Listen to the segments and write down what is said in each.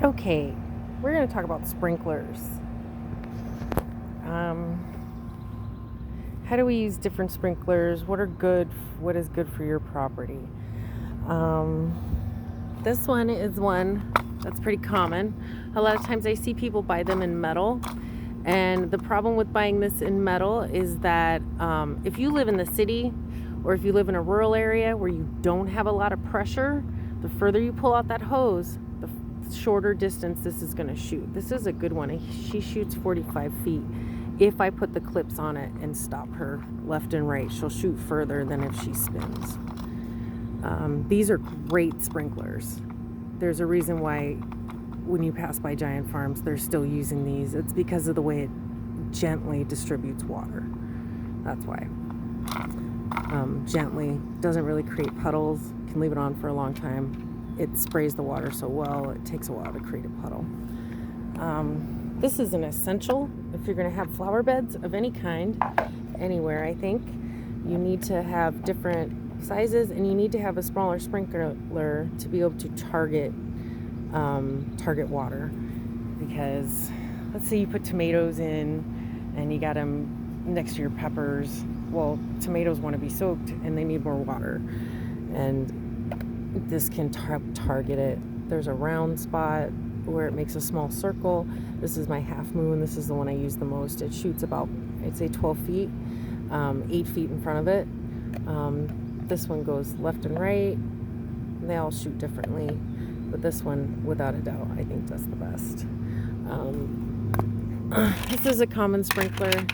Okay, we're going to talk about sprinklers. How do we use different sprinklers? What is good for your property? This one is one that's pretty common. A lot of times I see people buy them in metal. And the problem with buying this in metal is that if you live in the city or if you live in a rural area where you don't have a lot of pressure, the further you pull out that hose, the shorter distance this is going to shoot. This is a good one. She shoots 45 feet. If I put the clips on it and stop her left and right, she'll shoot further than if she spins. These are great sprinklers. There's a reason why when you pass by Giant Farms, they're still using these. It's because of the way it gently distributes water. That's why. Gently, doesn't really create puddles, can leave it on for a long time. It sprays the water so well, it takes a while to create a puddle. This is an essential if you're going to have flower beds of any kind, anywhere, I think. You need to have different sizes, and you need to have a smaller sprinkler to be able to target water. Because let's say you put tomatoes in and you got them next to your peppers. Well, tomatoes want to be soaked and they need more water, and this can target it. There's a round spot where it makes a small circle. This is my half moon. This is the one I use the most. It shoots about, I'd say 12 feet, 8 feet in front of it. This one goes left and right. They all shoot differently, but this one, without a doubt, I think does the best. This is a common sprinkler.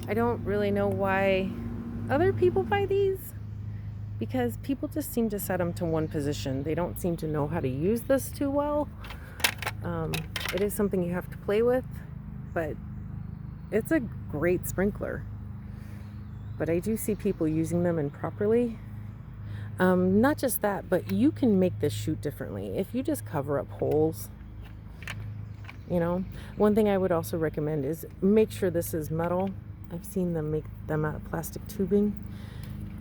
I don't really know why other people buy these, because people just seem to set them to one position. They don't seem to know how to use this too well. It is something you have to play with, but it's a great sprinkler. But I do see people using them improperly. Not just that, but you can make this shoot differently. If you just cover up holes, one thing I would also recommend is make sure this is metal. I've seen them make them out of plastic tubing,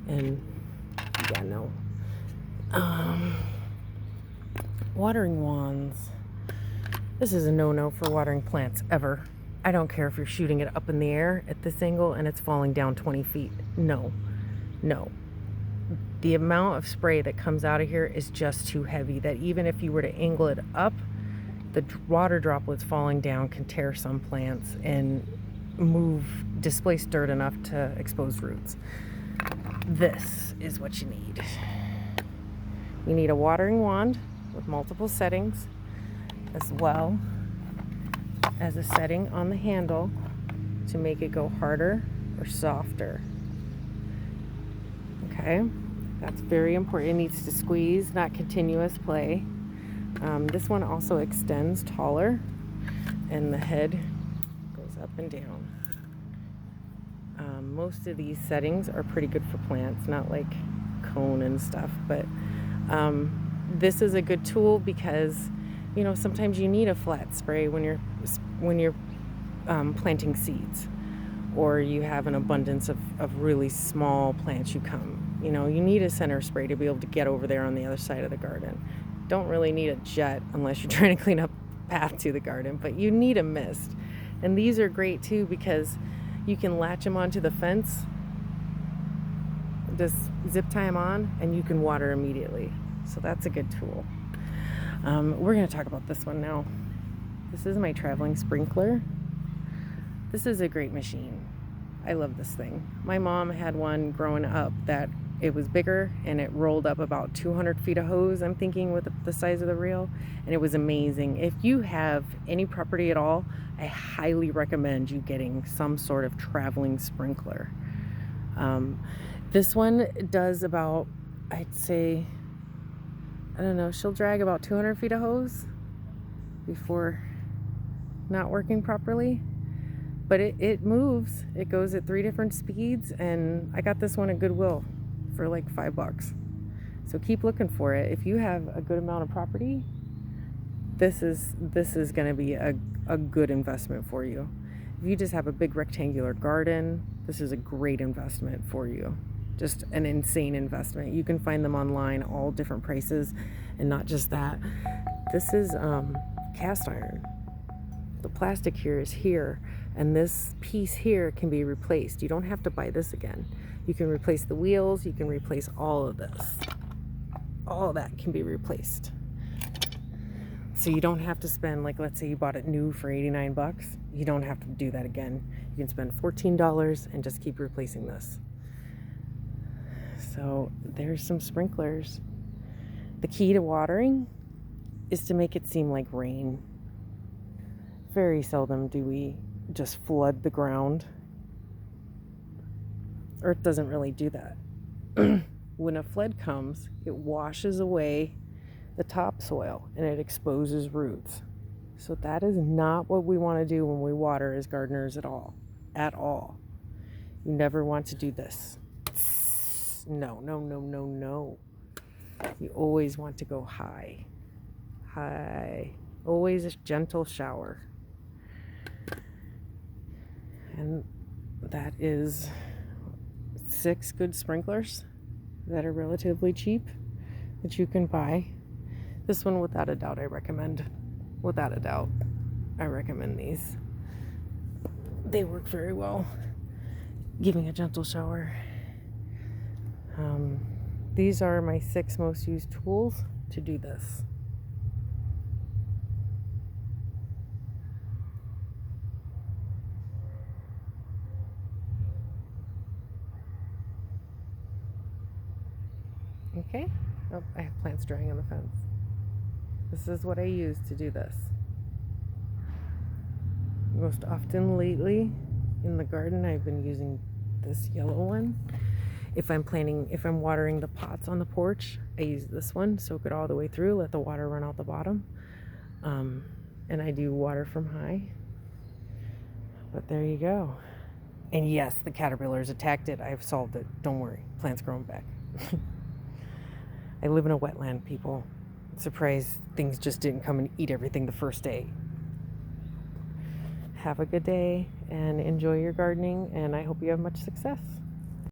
and yeah, no. Watering wands. This is a no-no for watering plants ever. I don't care if you're shooting it up in the air at this angle and it's falling down 20 feet. No. The amount of spray that comes out of here is just too heavy that even if you were to angle it up, the water droplets falling down can tear some plants and displace dirt enough to expose roots. This is what you need. You need a watering wand with multiple settings, as well as a setting on the handle to make it go harder or softer. Okay, that's very important. It needs to squeeze, not continuous play. This one also extends taller, and the head goes up and down. Most of these settings are pretty good for plants, not like cone and stuff, but this is a good tool because sometimes you need a flat spray when you're planting seeds, or you have an abundance of really small plants. You need a center spray to be able to get over there on the other side of the garden. Don't really need a jet unless you're trying to clean up the path to the garden, but you need a mist. And these are great too because you can latch them onto the fence, just zip tie them on, and you can water immediately. So that's a good tool. We're going to talk about this one now. This is my traveling sprinkler. This is a great machine. I love this thing. My mom had one growing up that it was bigger and it rolled up about 200 feet of hose, I'm thinking, with the size of the reel, and it was amazing. If you have any property at all, I highly recommend you getting some sort of traveling sprinkler. This one does about, I'd say, she'll drag about 200 feet of hose before not working properly. But it moves. It goes at 3 different speeds, and I got this one at Goodwill for like $5. So keep looking for it. If you have a good amount of property, this is going to be a good investment for you. If you just have a big rectangular garden, this is a great investment for you. Just an insane investment. You can find them online, all different prices, and not just that. This is cast iron. The plastic here is here, and this piece here can be replaced. You don't have to buy this again. You can replace the wheels, you can replace all of this. All of that can be replaced. So you don't have to spend, like, let's say you bought it new for 89 bucks. You don't have to do that again. You can spend $14 and just keep replacing this. So there's some sprinklers. The key to watering is to make it seem like rain. Very seldom do we just flood the ground. Earth doesn't really do that. When a flood comes, it washes away the topsoil and it exposes roots. So that is not what we want to do when we water as gardeners at all. At all. You never want to do this. No, no, no, no, no. You always want to go high. High. Always a gentle shower. And that is 6 good sprinklers that are relatively cheap that you can buy. This one, without a doubt, I recommend. Without a doubt, I recommend these. They work very well, giving a gentle shower. These are my 6 most used tools to do this. Okay. Oh, I have plants drying on the fence. This is what I use to do this. Most often lately in the garden, I've been using this yellow one. If I'm watering the pots on the porch, I use this one, soak it all the way through, let the water run out the bottom. And I do water from high. But there you go. And yes, the caterpillars attacked it. I've solved it. Don't worry. Plant's growing back. I live in a wetland, people. Surprised things just didn't come and eat everything the first day. Have a good day and enjoy your gardening, and I hope you have much success.